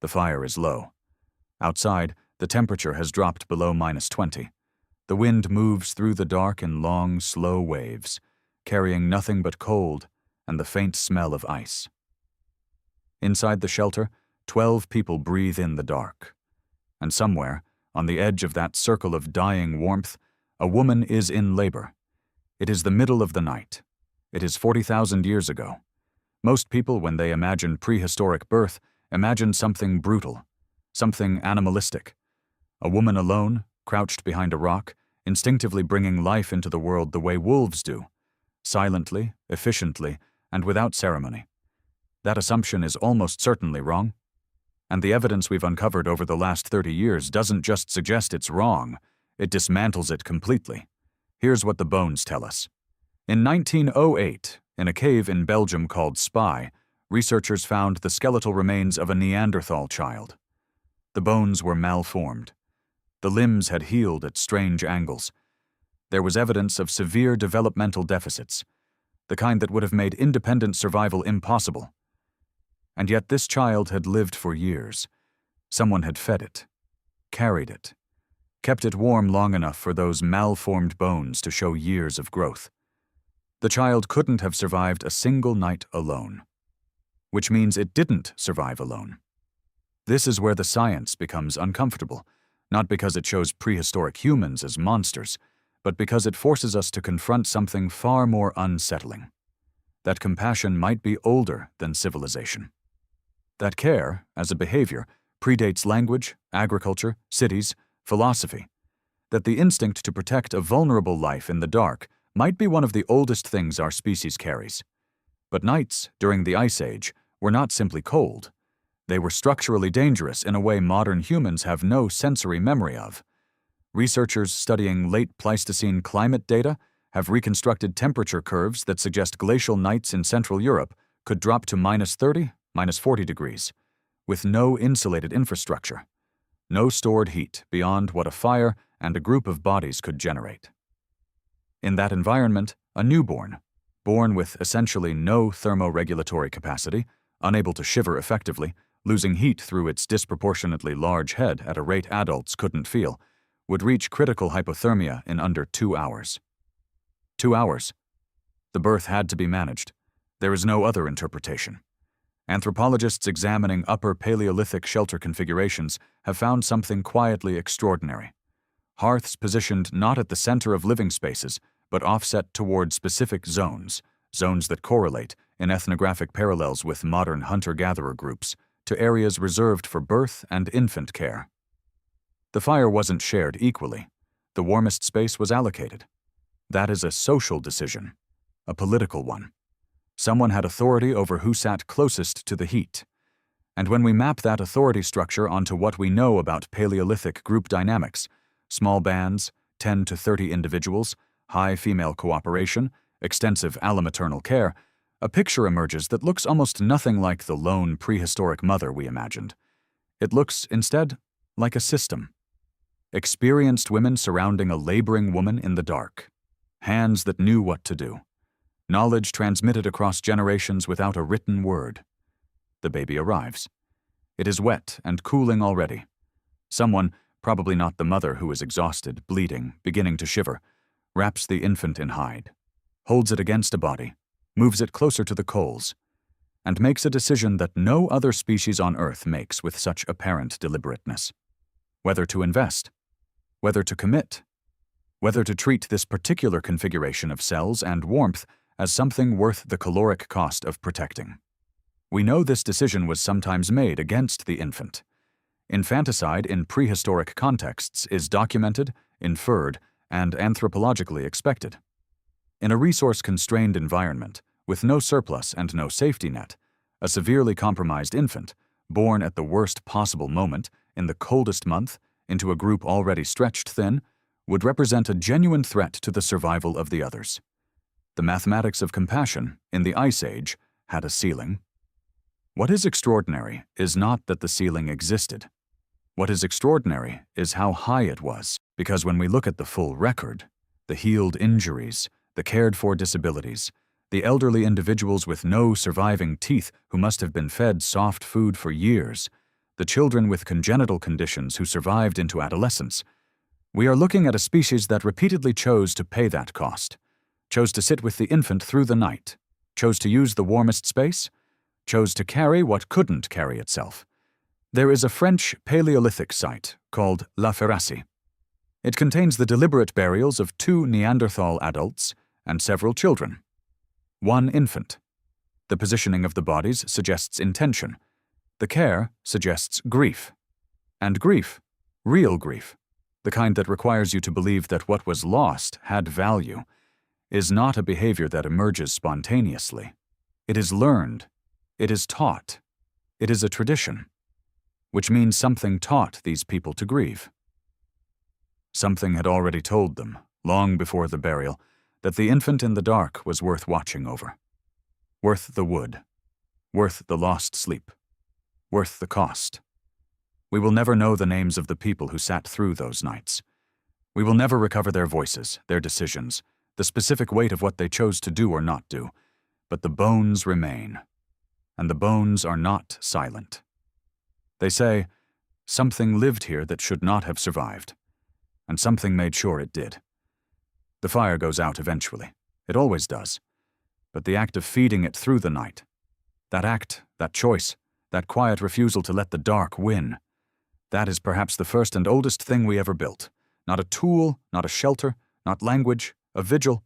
The fire is low. Outside, the temperature has dropped below -20. The wind moves through the dark in long, slow waves, carrying nothing but cold and the faint smell of ice. Inside the shelter, 12 people breathe in the dark. And somewhere, on the edge of that circle of dying warmth, a woman is in labor. It is the middle of the night. It is 40,000 years ago. Most people, when they imagine prehistoric birth, imagine something brutal, something animalistic. A woman alone, crouched behind a rock, instinctively bringing life into the world the way wolves do, silently, efficiently, and without ceremony. That assumption is almost certainly wrong. And the evidence we've uncovered over the last 30 years doesn't just suggest it's wrong, it dismantles it completely. Here's what the bones tell us. In 1908, in a cave in Belgium called Spy, researchers found the skeletal remains of a Neanderthal child. The bones were malformed. The limbs had healed at strange angles. There was evidence of severe developmental deficits, the kind that would have made independent survival impossible. And yet this child had lived for years. Someone had fed it, carried it, kept it warm long enough for those malformed bones to show years of growth. The child couldn't have survived a single night alone, which means it didn't survive alone. This is where the science becomes uncomfortable, not because it shows prehistoric humans as monsters, but because it forces us to confront something far more unsettling. That compassion might be older than civilization. That care, as a behavior, predates language, agriculture, cities, philosophy. That the instinct to protect a vulnerable life in the dark might be one of the oldest things our species carries. But nights, during the Ice Age, were not simply cold. They were structurally dangerous in a way modern humans have no sensory memory of. Researchers studying late Pleistocene climate data have reconstructed temperature curves that suggest glacial nights in Central Europe could drop to -30, -40 degrees, with no insulated infrastructure, no stored heat beyond what a fire and a group of bodies could generate. In that environment, a newborn, born with essentially no thermoregulatory capacity, unable to shiver effectively, losing heat through its disproportionately large head at a rate adults couldn't feel, would reach critical hypothermia in under 2 hours. 2 hours. The birth had to be managed. There is no other interpretation. Anthropologists examining Upper Paleolithic shelter configurations have found something quietly extraordinary. Hearths positioned not at the center of living spaces, but offset toward specific zones that correlate, in ethnographic parallels with modern hunter-gatherer groups, to areas reserved for birth and infant care. The fire wasn't shared equally. The warmest space was allocated. That is a social decision, a political one. Someone had authority over who sat closest to the heat. And when we map that authority structure onto what we know about Paleolithic group dynamics, small bands, 10 to 30 individuals, high female cooperation, extensive allomaternal care, a picture emerges that looks almost nothing like the lone prehistoric mother we imagined. It looks, instead, like a system. Experienced women surrounding a laboring woman in the dark. Hands that knew what to do. Knowledge transmitted across generations without a written word. The baby arrives. It is wet and cooling already. Someone, probably not the mother who is exhausted, bleeding, beginning to shiver, wraps the infant in hide, holds it against a body, moves it closer to the coals, and makes a decision that no other species on Earth makes with such apparent deliberateness. Whether to invest, whether to commit, whether to treat this particular configuration of cells and warmth as something worth the caloric cost of protecting. We know this decision was sometimes made against the infant. Infanticide in prehistoric contexts is documented, inferred, and anthropologically expected. In a resource-constrained environment, with no surplus and no safety net, a severely compromised infant, born at the worst possible moment, in the coldest month, into a group already stretched thin, would represent a genuine threat to the survival of the others. The mathematics of compassion, in the Ice Age, had a ceiling. What is extraordinary is not that the ceiling existed. What is extraordinary is how high it was, because when we look at the full record, the healed injuries, the cared-for disabilities, the elderly individuals with no surviving teeth who must have been fed soft food for years, the children with congenital conditions who survived into adolescence. We are looking at a species that repeatedly chose to pay that cost, chose to sit with the infant through the night, chose to use the warmest space, chose to carry what couldn't carry itself. There is a French Paleolithic site called La Ferrassie. It contains the deliberate burials of 2 Neanderthal adults and several children. 1 infant. The positioning of the bodies suggests intention. The care suggests grief. And grief, real grief, the kind that requires you to believe that what was lost had value, is not a behavior that emerges spontaneously. It is learned. It is taught. It is a tradition, which means something taught these people to grieve. Something had already told them, long before the burial, that the infant in the dark was worth watching over. Worth the wood. Worth the lost sleep. Worth the cost. We will never know the names of the people who sat through those nights. We will never recover their voices, their decisions, the specific weight of what they chose to do or not do, but the bones remain. And the bones are not silent. They say, something lived here that should not have survived, and something made sure it did. The fire goes out eventually. It always does. But the act of feeding it through the night, that act, that choice, that quiet refusal to let the dark win, that is perhaps the first and oldest thing we ever built. Not a tool, not a shelter, not language, a vigil,